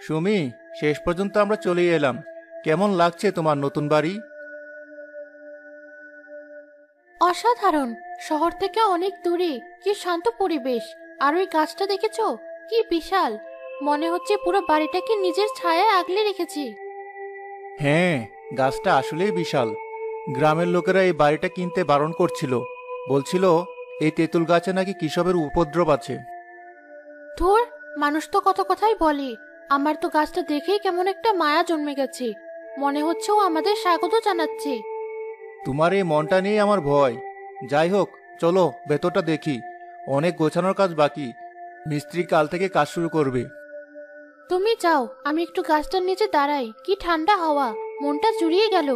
সুমি, শেষ পর্যন্ত আমরা চলে এলাম। কেমন লাগছে তোমার নতুন বাড়ি? অসাধারণ। শহর থেকে অনেক দূরে, কি শান্ত পরিবেশ। আর ওই গাছটা দেখেছো, কি বিশাল। মনে হচ্ছে পুরো বাড়িটাকে নিজের ছায়ায় আগলে রেখেছি। হ্যাঁ, গাছটা আসলেই বিশাল। গ্রামের লোকেরা এই বাড়িটা কিনতে বারণ করছিল। বলছিল এই তেঁতুল গাছে নাকি কৃষকের উপদ্রব আছে। ধুর, মানুষ তো কত কথাই বলে। আমার তো গাছটা দেখেই কেমন একটা মায়া জন্মে গেছে। মনে হচ্ছে ও আমাদের স্বাগত জানাচ্ছে। তোমার এই মনটা নিয়ে আমার ভয়। যাই হোক, চলো ভেতরটা দেখি। অনেক গোছানোর কাজ বাকি। মিস্ত্রি কাল থেকে কাজ শুরু করবে। তুমি যাও, আমি একটু গাছটার নিচে দাঁড়াই। কি ঠান্ডা হাওয়া, মনটা জুড়িয়ে গেল।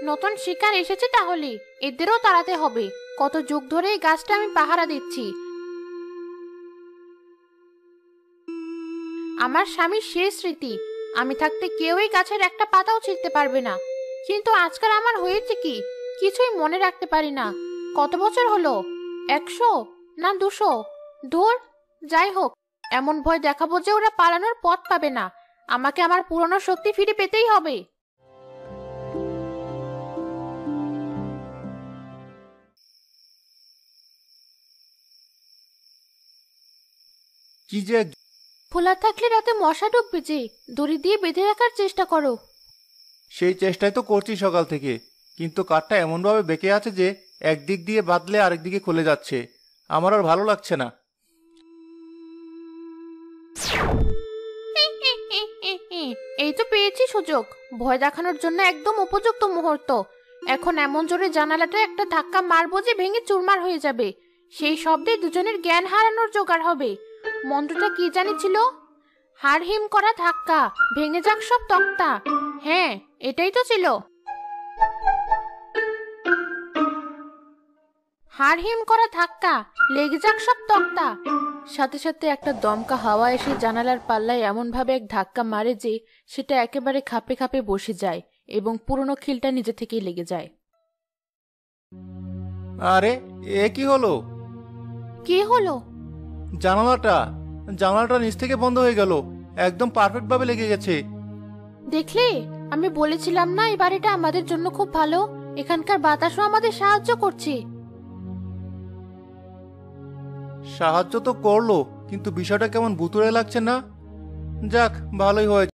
নতুন শিকার এসেছে তাহলে। এদেরও তাড়াতে হবে। কত যুগ ধরে এই গাছটা আমি পাহারা দিচ্ছি। আমার স্বামীর শেষ স্মৃতি। আমি থাকতে কেউ এই গাছের একটা পাতাও ছিঁড়তে পারবে না। কিন্তু আজকাল আমার হয়েছে কি, কিছুই মনে রাখতে পারি না। কত বছর হলো? 100 না 200? ধুর, যাই হোক। এমন ভয় দেখাবো যে ওরা পালানোর পথ পাবে না। আমাকে আমার পুরনো শক্তি ফিরে পেতেই হবে। কি যে খোলা থাকলে রাতে মশা ঢুকবে যে। দড়ি দিয়ে বেঁধে রাখার চেষ্টা করো। সেই চেষ্টাই তো করছি সকাল থেকে, কিন্তু কাঠটা এমনভাবে বেঁকে আছে যে একদিক দিয়ে বাঁধলে আরেক দিকে খুলে যাচ্ছে। আমার আর ভালো লাগছে না। এই তো পেয়েছি সুযোগ। ভয় দেখানোর জন্য একদম উপযুক্ত মুহূর্ত। এখন এমন জোরে জানালাটা একটা ধাক্কা মারবো যে ভেঙে চুরমার হয়ে যাবে। সেই শব্দে দুজনের জ্ঞান হারানোর জোগাড় হবে। মন্ত্রটা কি জানি ছিল? হাড় হিম করা ধাক্কা, ভেঙে যাক সব তক্তা। হ্যাঁ, এটাই তো ছিল। হাড় হিম করা ধাক্কা, লেগে যাক সব তক্তা। সাথে সাথে একটা দমকা হাওয়া এসে জানালার পাল্লায় এমন ভাবে এক ধাক্কা মারে যে সেটা একেবারে খাপে খাপে বসে যায় এবং পুরনো খিলটা নিজে থেকেই লেগে যায়। আরে, এ কি হলো? কি হলো? জানালাটা জানালাটা নিচ থেকে বন্ধ হয়ে গেল। একদম পারফেক্ট ভাবে লেগে গেছে। দেখলে, আমি বলেছিলাম না এই বাড়িটা আমাদের জন্য খুব ভালো। এখানকার বাতাসও আমাদের সাহায্য করছে। সাহায্য তো করলো, কিন্তু বিষয়টা কেমন ভুতুড়ে লাগছে না? যাক, ভালোই হয়েছে।